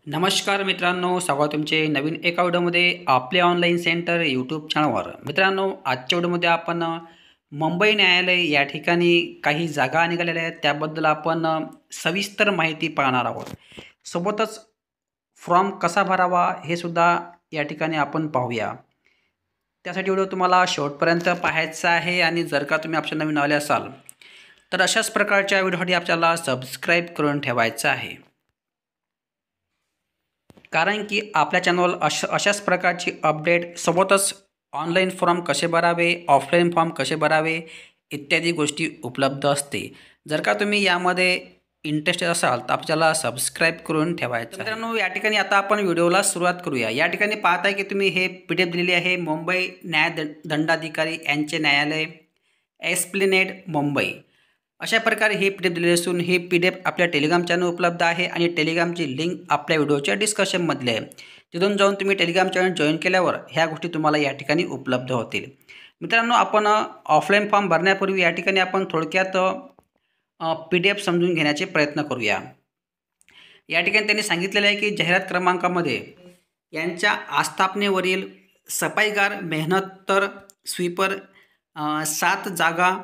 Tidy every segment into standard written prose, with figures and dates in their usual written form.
नमस्कार मित्रांनो, स्वागत तुमचे नवीन एका व्हिडिओमध्ये आपले ऑनलाईन सेंटर यूट्यूब चॅनलवर. मित्रांनो, आजच्या व्हिडिओमध्ये आपण मुंबई न्यायालय या ठिकाणी काही जागा निघालेल्या आहेत त्याबद्दल आपण सविस्तर माहिती पाहणार आहोत. सोबतच फॉर्म कसा भरावा हे सुद्धा या ठिकाणी आपण पाहूया. त्यासाठी व्हिडिओ तुम्हाला शेवटपर्यंत पाहायचा आहे आणि जर का तुम्ही आपल्या नवीन आले असाल तर अशाच प्रकारच्या व्हिडिओसाठी आपल्याला सबस्क्राईब करून ठेवायचं आहे. कारण की आपल्या चॅनलवर अशाच प्रकारची अपडेट सोबतच ऑनलाईन फॉर्म कसे भरावे, ऑफलाईन फॉर्म कसे भरावे इत्यादी गोष्टी उपलब्ध असते. जर का तुम्ही यामध्ये इंटरेस्टेड असाल तर आपल्याला सबस्क्राईब करून ठेवायचं. मित्रांनो, या ठिकाणी आता आपण व्हिडिओला सुरुवात करूया. या ठिकाणी पाहताय की तुम्ही हे PDF दिलेली आहे. मुंबई दंडाधिकारी यांचे न्यायालय, एस्प्लेनेड मुंबई. अशा प्रकारे हे PDF दिलेले असून हे PDF आपल्या टेलिग्राम चॅनल उपलब्ध आहे आणि टेलिग्रामची लिंक आपल्या व्हिडिओच्या डिस्कशनमधली आहे. तिथून जाऊन तुम्ही टेलिग्राम चॅनल जॉईन केल्यावर ह्या गोष्टी तुम्हाला या ठिकाणी उपलब्ध होतील. मित्रांनो, आपण ऑफलाईन फॉर्म भरण्यापूर्वी या ठिकाणी आपण थोडक्यात PDF समजून घेण्याचे प्रयत्न करूया. या ठिकाणी त्यांनी सांगितलेलं आहे की जाहिरात क्रमांकामध्ये यांच्या आस्थापनेवरील सफाईगार, मेहनततर, स्वीपर 7 जागा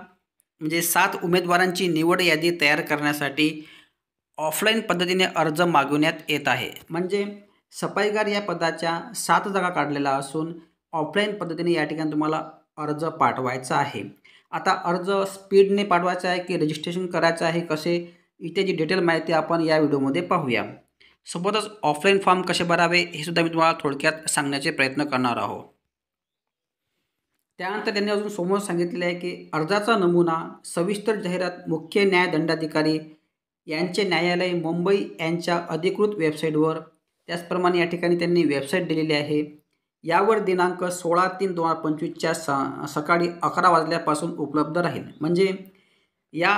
म्हणजे 7 उमेदवारांची निवड यादी तयार करण्यासाठी ऑफलाईन पद्धतीने अर्ज मागवण्यात येत आहे. म्हणजे सफाईगार या पदाच्या 7 जागा काढलेल्या असून ऑफलाईन पद्धतीने या ठिकाणी तुम्हाला अर्ज पाठवायचा आहे. आता अर्ज स्पीडने पाठवायचा आहे की रजिस्ट्रेशन करायचं आहे, कसे इत्यादी डिटेल माहिती आपण या व्हिडिओमध्ये पाहूया. सोबतच ऑफलाईन फॉर्म कसे भरावे हे सुद्धा मी तुम्हाला थोडक्यात सांगण्याचे प्रयत्न करणार आहोत. त्यानंतर त्यांनी अजून समोर सांगितले आहे की अर्जाचा नमुना सविस्तर जाहिरात मुख्य न्यायदंडाधिकारी यांचे न्यायालय मुंबई यांच्या अधिकृत वेबसाईटवर, त्याचप्रमाणे या ठिकाणी त्यांनी वेबसाईट दिलेली आहे. यावर दिनांक 16/3/2025च्या सकाळी 11 वाजल्यापासून उपलब्ध राहील. म्हणजे या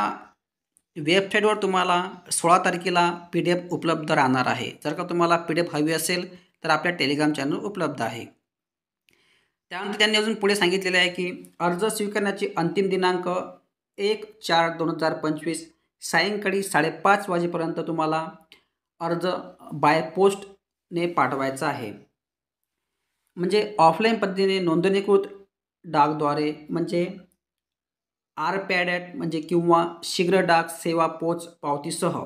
वेबसाईटवर तुम्हाला 16 तारखेला PDF उपलब्ध राहणार आहे. जर का तुम्हाला PDF हवी असेल तर आपल्या टेलिग्राम चॅनल उपलब्ध आहे. त्यानंतर त्यांनी अजून पुढे सांगितलेले आहे की अर्ज स्वीकारण्याची अंतिम दिनांक 1/4/2025 सायंकाळी 5:30 वाजेपर्यंत तुम्हाला अर्ज बाय पोस्टने पाठवायचा आहे. म्हणजे ऑफलाईन पद्धतीने नोंदणीकृत डाकद्वारे म्हणजे RPADAT म्हणजे किंवा शीघ्र डाक सेवा पोच पावतीसह.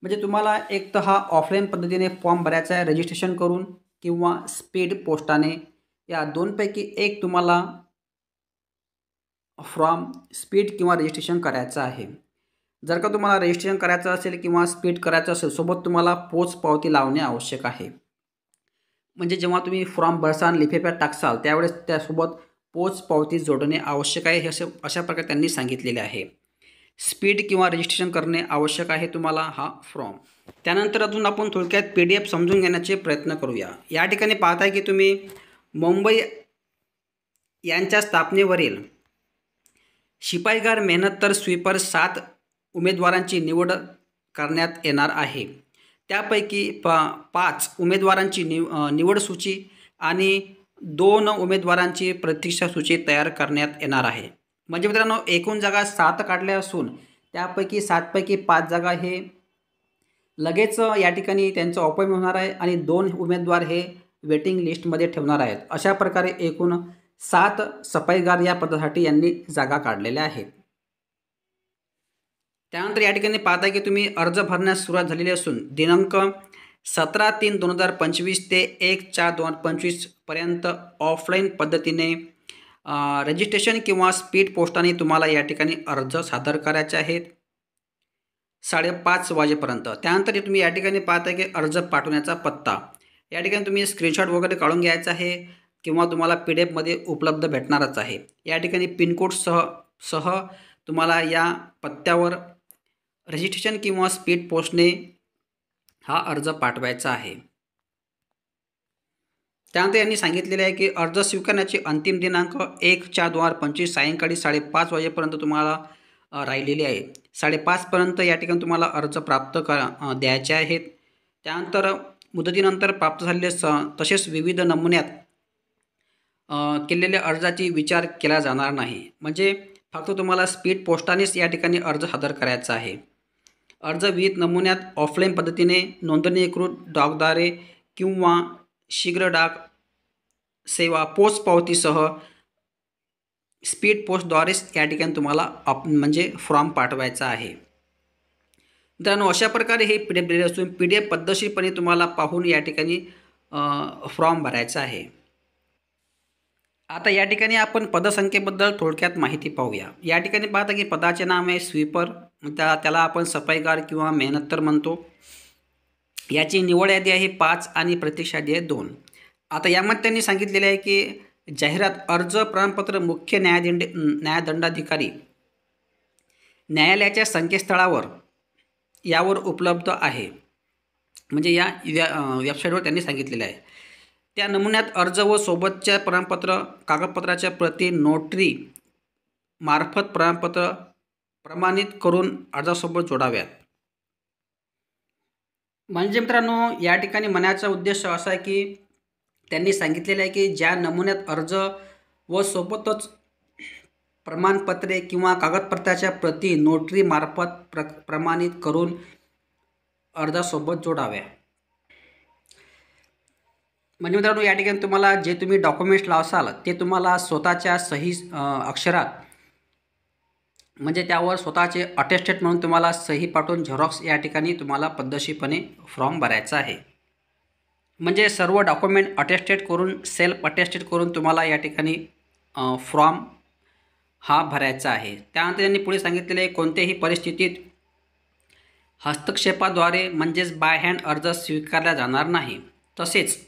म्हणजे तुम्हाला एक तर हा ऑफलाईन पद्धतीने फॉर्म भरायचा आहे रजिस्ट्रेशन करून किंवा स्पीड पोस्टाने. या दोनपैकी एक तुम्हाला फॉर्म स्पीड किंवा रजिस्ट्रेशन करायचं आहे. जर का तुम्हाला रजिस्ट्रेशन करायचं असेल किंवा स्पीड करायचं असेल सोबत तुम्हाला पोच पावती लावणे आवश्यक आहे. म्हणजे जेव्हा तुम्ही फॉर्म भरसाल, लिफाफ्यात टाकसाल त्यावेळेस त्यासोबत पोच पावती जोडणे आवश्यक आहे. हे अशा प्रकारे त्यांनी सांगितलेले आहे. स्पीड किंवा रजिस्ट्रेशन करणे आवश्यक आहे तुम्हाला हा फॉर्म. त्यानंतर अजून आपण थोडक्यात PDF समजून घेण्याचे प्रयत्न करूया. या ठिकाणी पाहताय की तुम्ही मुंबई यांच्या स्थापनेवरील शिपाईगार, मेहनततर, स्वीपर 7 उमेदवारांची निवड करण्यात येणार आहे. त्यापैकी 5 उमेदवारांची निवड सूची आणि 2 उमेदवारांची प्रतीक्षा सूची तयार करण्यात येणार आहे. म्हणजे मित्रांनो, एकूण जागा 7 काढल्या असून त्यापैकी 7 पैकी 5 जागा हे लगेच या ठिकाणी त्यांचं अपॉइंटमेंट होणार आहे आणि 2 उमेदवार हे वेटिंग लिस्टमध्ये ठेवणार आहेत. अशा प्रकारे एकूण 7 सफाईगार या पदासाठी यांनी जागा काढलेल्या आहेत. त्यानंतर या ठिकाणी पाहता की तुम्ही अर्ज भरण्यास सुरुवात झालेली असून दिनांक 17/3/2025 ते 1/4/2025 पर्यंत ऑफलाईन पद्धतीने रजिस्ट्रेशन किंवा स्पीड पोस्टाने तुम्हाला या ठिकाणी अर्ज सादर करायचे आहेत 5:30 वाजेपर्यंत. त्यानंतर तुम्ही या ठिकाणी पाहता की अर्ज पाठवण्याचा पत्ता या ठिकाणी तुम्ही स्क्रीनशॉट वगैरे काढून घ्यायचा आहे किंवा तुम्हाला PDFमध्ये उपलब्ध भेटणारच आहे. या ठिकाणी पिनकोडसह तुम्हाला या पत्त्यावर रजिस्ट्रेशन किंवा स्पीड पोस्टने हा अर्ज पाठवायचा आहे. त्यानंतर यांनी सांगितलेले आहे की अर्ज स्वीकारण्याची अंतिम दिनांक 1/4/2025 सायंकाळी 5:30 वाजेपर्यंत तुम्हाला राहिलेली आहे. 5:30 पर्यंत या ठिकाणी तुम्हाला अर्ज प्राप्त द्यायचे आहेत. त्यानंतर मुदतीनंतर प्राप्त झालेले तसेच विविध नमुन्यात केलेल्या अर्जाची विचार केला जाणार नाही. म्हणजे फक्त तुम्हाला स्पीड पोस्टानेच या ठिकाणी अर्ज सादर करायचा आहे. अर्ज विहित नमुन्यात ऑफलाईन पद्धतीने नोंदणीकृत डाकद्वारे किंवा शीघ्र डाक सेवा पोच पावतीसह स्पीड पोस्टद्वारेच या ठिकाणी तुम्हाला म्हणजे फॉर्म पाठवायचा आहे. मित्रांनो, अशा प्रकारे हे PDF दिलेले असून PDF पद्धतशीरपणे तुम्हाला पाहून या ठिकाणी फॉर्म भरायचा आहे. आता या ठिकाणी आपण पदसंख्येबद्दल थोडक्यात माहिती पाहूया. या ठिकाणी पाहता की पदाचे नाव आहे स्वीपर, त्याला आपण सफाईगार किंवा मेहनतदार म्हणतो. याची निवड यादी आहे 5 आणि प्रतीक्षा यादी आहे 2. आता यामध्ये त्यांनी सांगितलेले आहे की जाहिरात अर्ज प्रमाणपत्र मुख्य न्यायदंडाधिकारी न्यायालयाच्या संकेतस्थळावर यावर उपलब्ध आहे. म्हणजे या वेबसाईटवर त्यांनी सांगितलेलं आहे. त्या नमुन्यात अर्ज व सोबतच्या प्रमाणपत्र कागदपत्राच्या प्रती नोटरी मार्फत प्रमाणपत्र प्रमाणित करून अर्जासोबत जोडाव्यात. म्हणजे मित्रांनो, या ठिकाणी म्हणायचा उद्देश असा आहे की त्यांनी सांगितलेलं आहे की ज्या नमुन्यात अर्ज व सोबतच प्रमाणपत्रे किंवा कागदपत्राच्या प्रती नोटरी मार्फत प्रमाणित करून अर्जासोबत जोडाव्या. म्हणजे मित्रांनो, या ठिकाणी तुम्हाला जे तुम्ही डॉक्युमेंट्स लावसाल ते तुम्हाला स्वतःच्या सही अक्षरात, म्हणजे त्यावर स्वतःचे अटेस्टेड म्हणून तुम्हाला सही पाठवून झेरॉक्स या ठिकाणी तुम्हाला पद्धतशीरपणे फॉर्म भरायचा आहे. म्हणजे सर्व डॉक्युमेंट अटेस्टेड करून सेल्फ अटेस्टेड करून तुम्हाला या ठिकाणी फॉर्म हा भरायचा आहे. त्यानंतर त्यांनी पुढे सांगितलेले कोणत्याही परिस्थितीत हस्तक्षेपाद्वारे म्हणजेच बाय हँड अर्ज स्वीकारला जाणार नाही. तसेच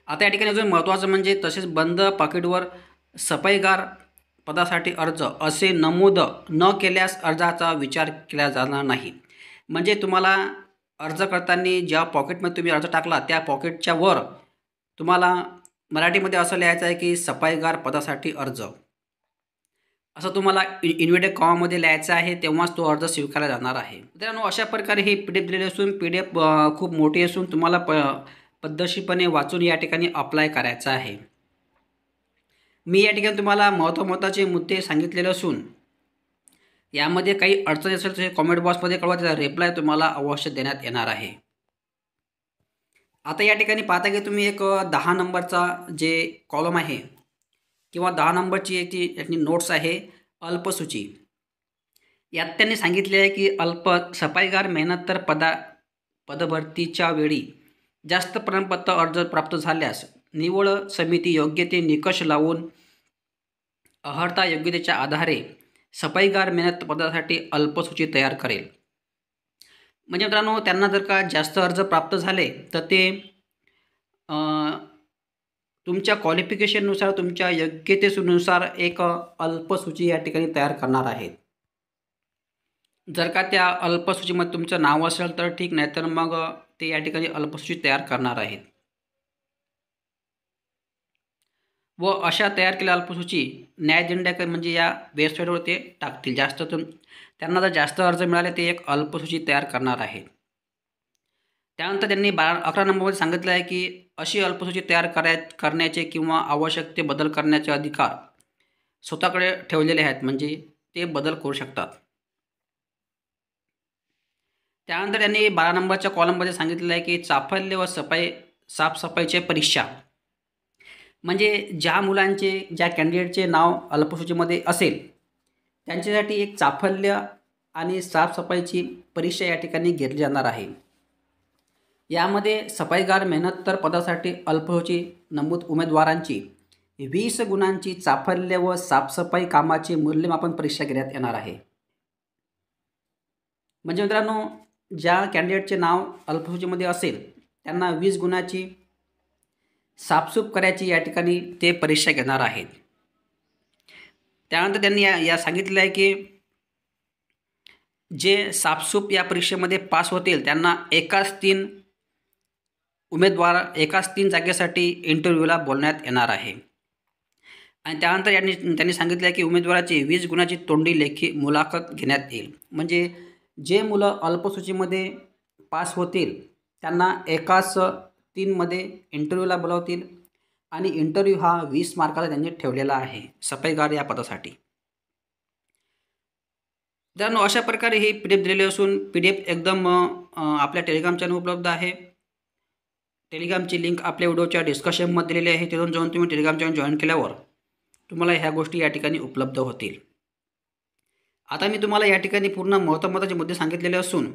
आता या ठिकाणी अजून महत्त्वाचं म्हणजे तसेच बंद पाकिटवर सफाईगार पदासाठी अर्ज असे नमूद न केल्यास अर्जाचा विचार केला जाणार नाही. म्हणजे तुम्हाला अर्ज करताना ज्या पॉकेटमध्ये तुम्ही अर्ज टाकला त्या पॉकेटच्या वर तुम्हाला मराठीमध्ये असं लिहायचं आहे की सफाईगार पदासाठी अर्ज, असं तुम्हाला इन्व्हर्टेड कॉमामध्ये लिहायचं आहे, तेव्हाच तो अर्ज स्वीकारला जाणार आहे. मित्रांनो, अशा प्रकारे ही PDF दिलेली असून PDF खूप मोठी असून तुम्हाला पद्धतशीरपणे वाचून या ठिकाणी अप्लाय करायचा आहे. मी या ठिकाणी तुम्हाला महत्त्वाचे मुद्दे सांगितलेले असून यामध्ये काही अडचणी असेल तर कॉमेंट बॉक्समध्ये कळवा, त्याचा रिप्लाय तुम्हाला अवश्य देण्यात येणार आहे. आता या ठिकाणी पाहता की तुम्ही एक 10 नंबरचा जे कॉलम आहे किंवा 10 नंबरची याची नोट्स आहे अल्पसूची. यात त्यांनी सांगितले आहे की सफाईगार मेहनतदार पदभरतीच्या वेळी जास्त प्रमाणपत्र अर्ज प्राप्त झाल्यास निवड समिती योग्य ते निकष लावून अर्हता योग्यतेच्या आधारे सफाईगार मेहनत पदासाठी अल्पसूची तयार करेल. म्हणजे मित्रांनो, त्यांना जर का जास्त अर्ज प्राप्त झाले तर ते तुमच्या क्वालिफिकेशननुसार तुमच्या योग्यतेनुसार एक अल्पसूची या ठिकाणी तयार करणार आहेत. जर का त्या अल्पसूचीमध्ये तुमचं नाव असेल तर ठीक, नाही तर मग ते या ठिकाणी अल्पसूची तयार करणार आहेत. व अशा तयार केलेल्या अल्पसूची न्यायदंडाधिकारी म्हणजे या वेबसाईटवर ते टाकतील. त्यांना जर जास्त अर्ज मिळाले ते एक अल्पसूची तयार करणार आहेत. त्यानंतर त्यांनी 11 नंबरमध्ये सांगितलं आहे की अशी अल्पसूची तयार करण्याचे किंवा आवश्यक ते बदल करण्याचे अधिकार स्वतःकडे ठेवलेले आहेत, म्हणजे ते बदल करू शकतात. त्यानंतर त्यांनी 12 नंबरच्या कॉलममध्ये सांगितलेलं आहे की चाफल्य व साफसफाईचे परीक्षा, म्हणजे ज्या कॅन्डिडेटचे नाव अल्पसूचीमध्ये असेल त्यांच्यासाठी एक चाफल्य आणि साफसफाईची परीक्षा या ठिकाणी घेतली जाणार आहे. यामध्ये सफाईगार मेहनतदार पदासाठी अल्पसूची नमूद उमेदवारांची 20 गुणांची चाफल्य व साफसफाई कामाची मूल्यमापन परीक्षा घेण्यात येणार आहे. म्हणजे मित्रांनो, ज्या कॅन्डिडेटचे नाव अल्पसूचीमध्ये असेल त्यांना 20 गुणाची साफसूफ करायची या ठिकाणी ते परीक्षा घेणार आहेत. त्यानंतर त्यांनी या सांगितलं आहे की जे साफसूफ या परीक्षेमध्ये पास होतील त्यांना एकाच 3 जागेसाठी इंटरव्ह्यूला बोलण्यात येणार आहे. आणि त्यानंतर त्यांनी सांगितलं आहे की उमेदवाराची 20 गुणाची तोंडी लेखी मुलाखत घेण्यात येईल. म्हणजे जे मुलं अल्पसूचीमध्ये पास होतील त्यांना एकाच 3मध्ये इंटरव्ह्यूला बोलावतील आणि इंटरव्ह्यू हा 20 मार्काचा त्यांनी ठेवलेला आहे सफाईगार या पदासाठी. मित्रांनो, अशा प्रकारे ही PDF दिलेली असून PDF एकदम आपल्या टेलिग्राम चॅनल उपलब्ध आहे. टेलिग्रामची लिंक आपल्या व्हिडिओच्या डिस्कशनमध्ये दिलेली आहे. तिथून जाऊन तुम्ही टेलिग्राम चॅनल जॉइन केल्यावर तुम्हाला ह्या गोष्टी या ठिकाणी उपलब्ध होतील. आता मी तुम्हाला या ठिकाणी पूर्ण महत्त्वाचे मुद्दे सांगितलेले असून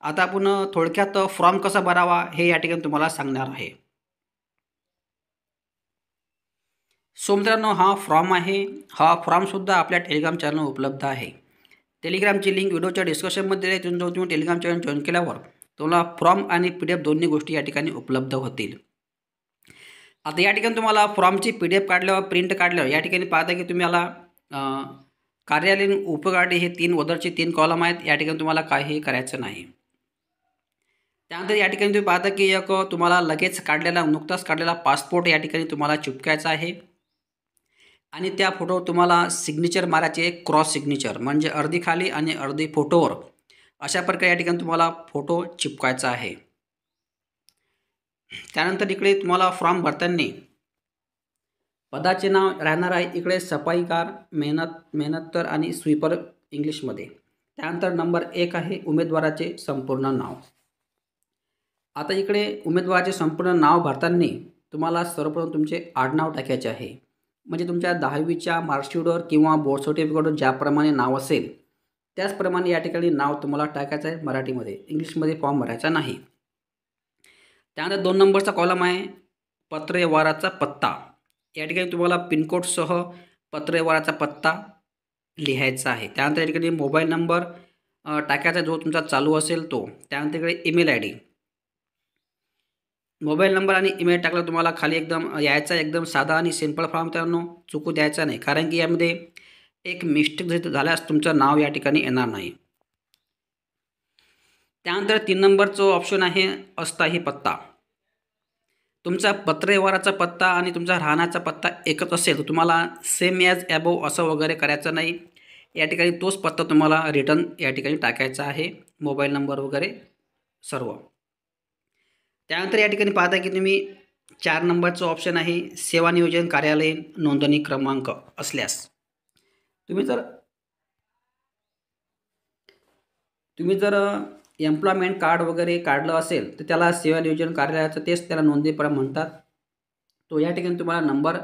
आता आपण थोडक्यात फॉर्म कसा भरावा हे या ठिकाणी तुम्हाला सांगणार आहे. सो मित्रांनो, हा फॉर्म आहे. हा फॉर्मसुद्धा आपल्या टेलिग्राम चॅनल उपलब्ध आहे. टेलिग्रामची लिंक व्हिडिओच्या डिस्कशनमध्ये आहे. तिथून जाऊन तुम्ही टेलिग्राम चॅनल जॉइन केल्यावर तुम्हाला फॉर्म आणि PDF दोन्ही गोष्टी या ठिकाणी उपलब्ध होतील. आता या ठिकाणी तुम्हाला फॉर्मची PDF काढल्यावर प्रिंट काढल्यावर या ठिकाणी पाहता की तुम्हाला कार्यालयीन उपगाडी हे 3 वदरचे 3 कॉलम आहेत. या ठिकाणी तुम्हाला काहीही करायचं नाही. त्यानंतर या ठिकाणी तुम्ही पाहता की एक तुम्हाला लगेच काढलेला नुकताच काढलेला पासपोर्ट या ठिकाणी तुम्हाला चिपकायचा आहे आणि त्या फोटोवर तुम्हाला सिग्नेचर मारायचे, क्रॉस सिग्नेचर म्हणजे अर्धी खाली आणि अर्धी फोटोवर. अशा प्रकारे या ठिकाणी तुम्हाला फोटो चिपकायचा आहे. त्यानंतर इकडे तुम्हाला फॉर्म भरताना पदाचे नाव राहणार आहे इकडे सफाईकार, मेहनततर आणि स्वीपर इंग्लिशमध्ये. त्यानंतर नंबर 1 आहे उमेदवाराचे संपूर्ण नाव. आता इकडे उमेदवाराचे संपूर्ण नाव भरताना तुम्हाला सर्वप्रथम तुमचे आडनाव टाकायचे आहे. म्हणजे तुमच्या 10वीच्या मार्कशीटवर किंवा बोर्ड सर्टिफिकेटवर ज्याप्रमाणे नाव असेल त्याचप्रमाणे या ठिकाणी नाव तुम्हाला टाकायचं आहे मराठीमध्ये. इंग्लिशमध्ये फॉर्म भरायचा नाही. त्यानंतर 2 नंबरचा कॉलम आहे पत्रव्यवहाराचा पत्ता. या ठिकाणी तुम्हाला पिनकोडसह पत्रव्यवहाराचा पत्ता लिहायचा आहे. त्यानंतर या ठिकाणी मोबाईल नंबर टाकायचा जो तुमचा चालू असेल तो. त्यानंतर इकडे ईमेल ID. मोबाईल नंबर आणि ईमेल टाकला तुम्हाला खाली एकदम यायचा एकदम साधा आणि सिंपल फॉर्म. त्यानं चुकू द्यायचा नाही कारण की यामध्ये एक मिस्टेक जर झाल्यास तुमचं नाव या ठिकाणी येणार नाही. त्यानंतर 3 नंबरचं ऑप्शन आहे अस्थायी पत्ता. तुमचा पत्रव्यवहाराचा पत्ता आणि तुमचा राहण्याचा पत्ता एकच असेल तर तुम्हाला सेम ॲज ॲबोव असं वगैरे करायचं नाही. या ठिकाणी तोच पत्ता तुम्हाला रिटर्न या ठिकाणी टाकायचा आहे, मोबाईल नंबर वगैरे सर्व. त्यानंतर या ठिकाणी पाहता की तुम्ही 4 नंबरचं ऑप्शन आहे सेवा नियोजन कार्यालयीन नोंदणी क्रमांक असल्यास तुम्ही जर एम्प्लॉयमेंट कार्ड वगैरे काढलं असेल तर त्याला सेवा नियोजन कार्यालयाचं तेच त्याला नोंदणी म्हणतात. तो या ठिकाणी तुम्हाला नंबर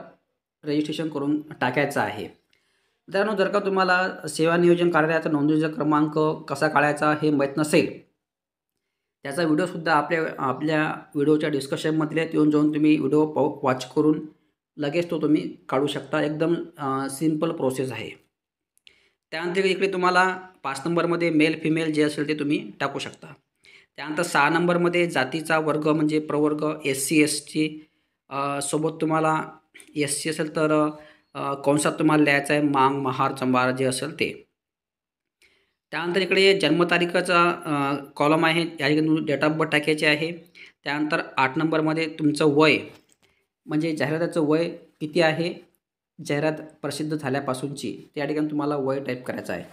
रजिस्ट्रेशन करून टाकायचा आहे. मित्रांनो, जर का तुम्हाला सेवा नियोजन कार्यालयाचा नोंदणीचा क्रमांक कसा काढायचा हे माहीत नसेल त्याचा व्हिडिओसुद्धा आपल्या व्हिडिओच्या डिस्कशनमध्ये येऊन जाऊन तुम्ही व्हिडिओ वॉच करून लगेच तो तुम्ही काढू शकता. एकदम सिंपल प्रोसेस आहे. त्यानंतर इकडे तुम्हाला 5 नंबरमध्ये मेल फिमेल जे असेल ते तुम्ही टाकू शकता. त्यानंतर 6 नंबरमध्ये जातीचा वर्ग म्हणजे प्रवर्ग SC ST सोबत तुम्हाला SC असेल तर कंसात तुम्हाला लिहायचं आहे मांग महार चंबार जे असेल ते. त्यानंतर इकडे जन्मतारीखचा कॉलम आहे. या ठिकाणी डेट ऑफ बर्थ टाकायचे आहे. त्यानंतर 8 नंबरमध्ये तुमचं वय म्हणजे जाहिराताचं वय किती आहे जाहिरात प्रसिद्ध झाल्यापासूनची त्या ठिकाणी तुम्हाला वय टाईप करायचं आहे.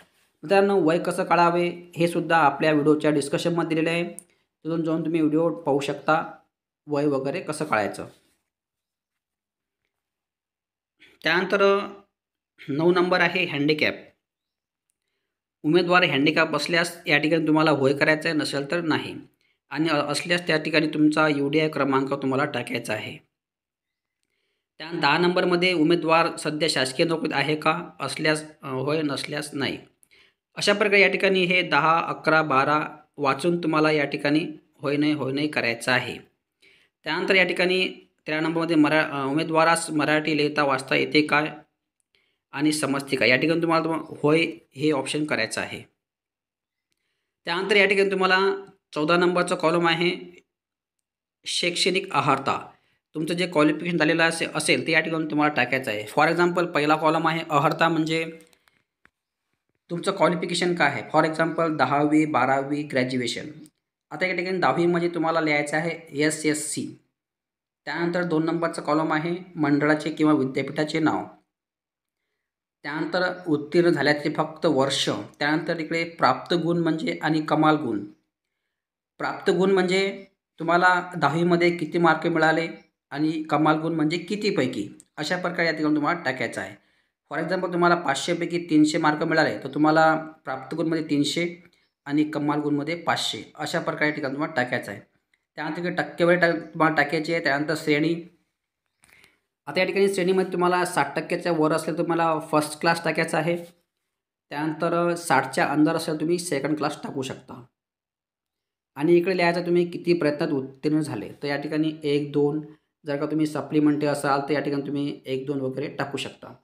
मित्रांनो, वय कसं काढावे हे सुद्धा आपल्या व्हिडिओच्या डिस्कशनमध्ये दिलेलं आहे. तिथून जाऊन तुम्ही व्हिडिओ पाहू शकता वय वगैरे कसं काढायचं. त्यानंतर 9 नंबर आहे हँडिकॅप. उमेदवार हँडिकॅप असल्यास या ठिकाणी तुम्हाला वय करायचं आहे, नसेल तर नाही. आणि असल्यास त्या ठिकाणी तुमचा UDI क्रमांक तुम्हाला टाकायचा आहे. त्यानंतर 10 नंबरमध्ये उमेदवार सध्या शासकीय नोकरीत आहे का, असल्यास होय, नसल्यास नाही. अशा प्रकारे या ठिकाणी हे 10, 11, 12 वाचून तुम्हाला या ठिकाणी होय नाही करायचं आहे. त्यानंतर या ठिकाणी 13 नंबरमध्ये उमेदवारास मराठी लिहिता वाचता येते काय आणि समजते का, या ठिकाणी तुम्हाला होय हे ऑप्शन करायचं आहे. त्यानंतर या ठिकाणी तुम्हाला 14 नंबरचा कॉलम आहे शैक्षणिक अर्हता. तुमचं जे क्वालिफिकेशन झालेलं असेल ते या ठिकाणी तुम्हाला टाकायचं आहे. फॉर एक्झाम्पल पहिला कॉलम आहे अर्हता म्हणजे तुमचं क्वालिफिकेशन काय आहे. फॉर एक्झाम्पल 10वी 12वी ग्रॅज्युएशन. आता या ठिकाणी 10वी म्हणजे तुम्हाला लिहायचं आहे SSC. त्यानंतर 2 नंबरचा कॉलम आहे मंडळाचे किंवा विद्यापीठाचे नाव. त्यानंतर उत्तीर्ण झाल्याचे फक्त वर्ष. त्यानंतर इकडे प्राप्त गुण म्हणजे आणि कमाल गुण. प्राप्त गुण म्हणजे तुम्हाला 10वीमध्ये किती मार्क मिळाले आणि कमाल गुण म्हणजे कितीपैकी. अशा प्रकारे या ठिकाणी तुम्हाला टाकायचं आहे. फॉर एक्झाम्पल तुम्हाला 500पैकी 300 मार्क मिळाले तर तुम्हाला प्राप्त गुणमध्ये 300 आणि कमाल गुणमध्ये 500 अशा प्रकारे ठिकाणी तुम्हाला टाकायचं आहे. त्यानंतर इकडे टक्केवारी तुम्हाला टाकायची आहे. त्यानंतर श्रेणी. आता या ठिकाणी श्रेणीमध्ये तुम्हाला 60%च्या वर असेल तर तुम्हाला फर्स्ट क्लास टाकायचा आहे. त्यानंतर 60च्या अंदर असेल तुम्ही सेकंड क्लास टाकू शकता. आणि इकडे लिहायचं तुम्ही किती प्रयत्नात उत्तीर्ण झाले. तर या ठिकाणी 1, 2 जर का तुम्ही सप्लिमेंटरी असाल तर या ठिकाणी तुम्ही 1, 2 वगैरे टाकू शकता.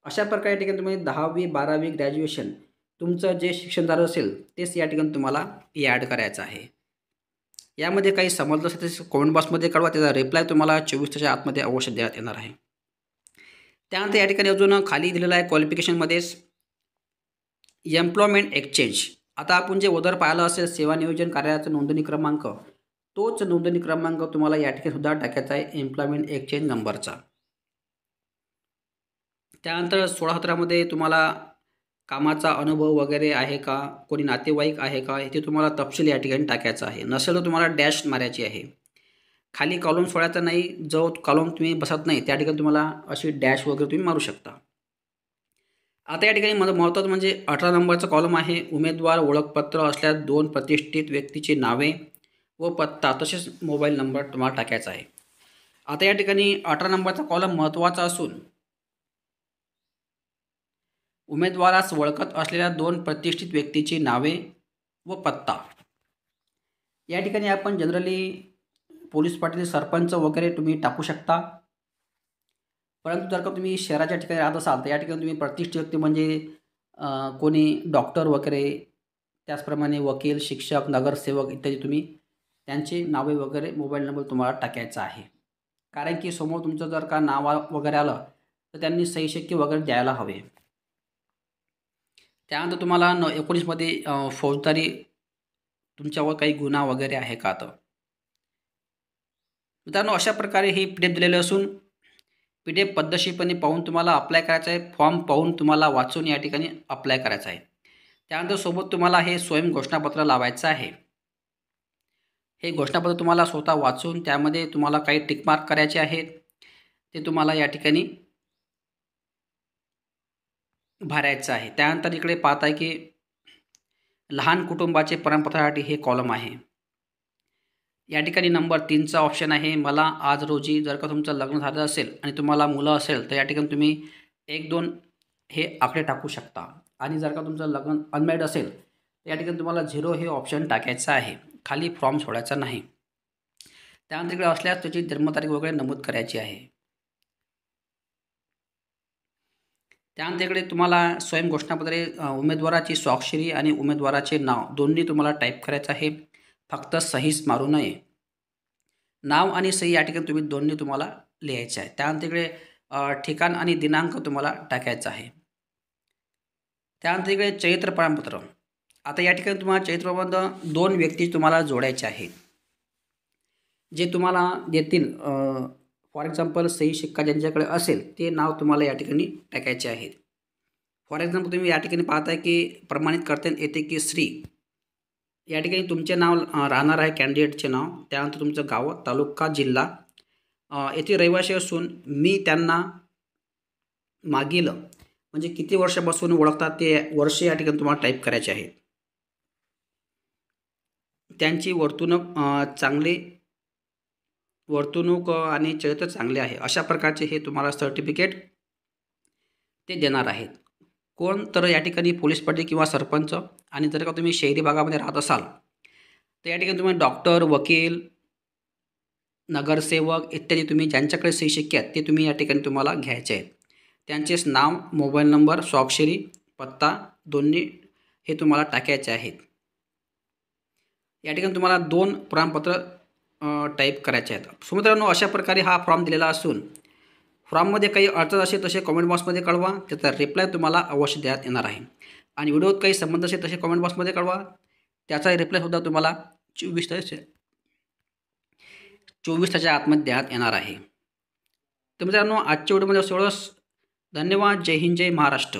अशा प्रकारे या ठिकाणी तुम्ही 10वी 12वी ग्रॅज्युएशन तुमचं जे शिक्षण झालं असेल तेच या ठिकाणी तुम्हाला ॲड करायचं आहे. यामध्ये काही समजलं असेल तर कमेंट बॉक्समध्ये कळवा. त्याचा रिप्लाय तुम्हाला 24 तासाच्या आतमध्ये अवश्य देण्यात येणार आहे. त्यानंतर या ठिकाणी अजून खाली दिलेलं आहे क्वालिफिकेशनमध्येच एम्प्लॉयमेंट एक्सचेंज. आता आपण जे अगोदर पाहिलं असेल सेवा नियोजन कार्यालयाचा नोंदणी क्रमांक, तोच नोंदणी क्रमांक तुम्हाला या ठिकाणी सुद्धा टाकायचा आहे एम्प्लॉयमेंट एक्सचेंज नंबरचा. त्यानंतर 16-17मध्ये तुम्हाला कामाचा अनुभव वगैरे आहे का, कोणी नातेवाईक आहे का, इथे तुम्हाला तपशील या ठिकाणी टाकायचा आहे. नसेल तर तुम्हाला डॅश मारायची आहे. खाली कॉलम सोडायचा नाही. जो कॉलम तुम्ही बसत नाही त्या ठिकाणी तुम्हाला अशी डॅश वगैरे तुम्ही मारू शकता. आता या ठिकाणी महत्त्वाचं म्हणजे 18 नंबरचा कॉलम आहे. उमेदवार ओळखपत्र असल्यास 2 प्रतिष्ठित व्यक्तीची नावे व पत्ता तसेच मोबाईल नंबर तुम्हाला टाकायचा आहे. आता या ठिकाणी 18 नंबरचा कॉलम महत्त्वाचा असून उमेदवारास ओळखत असलेल्या 2 प्रतिष्ठित व्यक्तीची नावे व पत्ता. या ठिकाणी आपण जनरली पोलीस पाटील, सरपंच वगैरे तुम्ही टाकू शकता. परंतु जर का तुम्ही शहराच्या ठिकाणी राहत असाल तर या ठिकाणी तुम्ही प्रतिष्ठित व्यक्ती म्हणजे कोणी डॉक्टर वगैरे, त्याचप्रमाणे वकील, शिक्षक, नगरसेवक इत्यादी तुम्ही त्यांची नावे वगैरे मोबाईल नंबर तुम्हाला टाकायचा आहे. कारण की समोर तुमचं जर का नाव वगैरे आलं तर त्यांनी सही शिक्के वगैरे द्यायला हवे. त्यानंतर तुम्हाला 19मध्ये फौजदारी तुमच्यावर काही गुन्हा वगैरे आहे का. तर मित्रांनो अशा प्रकारे ही PDF दिलेली असून PDF पद्धतशीरपणे पाहून तुम्हाला अप्लाय करायचं आहे. फॉर्म पाहून तुम्हाला वाचून या ठिकाणी अप्लाय करायचं आहे. त्यानंतर सोबत तुम्हाला हे स्वयं घोषणापत्र लावायचं आहे. हे घोषणापत्र तुम्हाला स्वतः वाचून त्यामध्ये तुम्हाला काही टिकमार्क करायचे आहेत. ते तुम्हाला या ठिकाणी भरायचं आहे. त्यानंतर इकडे पाहत आहे की लहान कुटुंबाचे प्रमाणपत्रासाठी हे कॉलम आहे. या ठिकाणी नंबर 3चा ऑप्शन आहे. मला आज रोजी जर का तुमचं लग्न झालं असेल आणि तुम्हाला मुलं असेल तर या ठिकाणी तुम्ही 1, 2 हे आकडे टाकू शकता. आणि जर का तुमचं लग्न अनमॅरिड असेल तर या ठिकाणी तुम्हाला 0 हे ऑप्शन टाकायचं आहे. खाली फॉर्म सोडायचा नाही. त्यानंतर इकडे असल्यास त्याची जन्मतारीख वगैरे नमूद करायची आहे. त्यानंतर इकडे तुम्हाला स्वयं घोषणापत्रे उमेदवाराची स्वाक्षरी आणि उमेदवाराचे नाव दोन्ही तुम्हाला टाईप करायचं आहे. फक्त सहीच मारू नये. नाव आणि सही या ठिकाणी दोन्ही तुम्हाला लिहायचे आहे. त्यानंतर इकडे ठिकाण आणि दिनांक तुम्हाला टाकायचा आहे. त्यानंतर इकडे चरित्र प्रमाणपत्र. आता या ठिकाणी तुम्हाला चरित्र प्रमाणपत्र 2 व्यक्ती तुम्हाला जोडायचे आहेत. जे तुम्हाला देतील फॉर एक्झाम्पल सही शिक्का ज्यांच्याकडे असेल ते नाव तुम्हाला या ठिकाणी टाकायचे आहेत. फॉर एक्झाम्पल तुम्ही या ठिकाणी पाहताय की प्रमाणित करता येते की श्री. या ठिकाणी तुमचे नाव राहणार आहे कॅन्डिडेटचे नाव. त्यानंतर तुमचं गाव, तालुका, जिल्हा, येथे रहिवासी असून मी त्यांना मागील म्हणजे किती वर्षापासून ओळखतात ते वर्ष या ठिकाणी तुम्हाला टाईप करायचे आहेत. त्यांची वर्तणूक आणि चरित्र चांगले आहे अशा प्रकारचे हे तुम्हाला सर्टिफिकेट ते देणार आहेत. कोण तर या ठिकाणी पोलीस पाटील किंवा सरपंच. आणि जर का तुम्ही शहरी भागामध्ये राहत असाल तर या ठिकाणी तुम्ही डॉक्टर, वकील, नगरसेवक इत्यादी तुम्ही ज्यांच्याकडे सही शिक्के आहेत ते तुम्ही या ठिकाणी तुम्हाला घ्यायचे आहेत. त्यांचेच नाव, मोबाईल नंबर, स्वाक्षरी, पत्ता दोन्ही हे तुम्हाला टाकायचे आहेत. या ठिकाणी तुम्हाला 2 प्रमाणपत्र टाईप करायचे आहेत. सो मित्रांनो अशा प्रकारे हा फॉर्म दिलेला असून फॉर्ममध्ये काही अडचण असेल तसे कमेंट बॉक्समध्ये कळवा. त्याचा रिप्लाय तुम्हाला अवश्य देण्यात येणार आहे. आणि व्हिडिओत काही संबंध असेल तसे कमेंट बॉक्समध्ये कळवा. त्याचा रिप्लायसुद्धा तुम्हाला 24 तासाच्या आतमध्ये देण्यात येणार आहे. तर मित्रांनो आजच्या व्हिडिओमध्ये एवढंच. धन्यवाद. जय हिंद, जय महाराष्ट्र.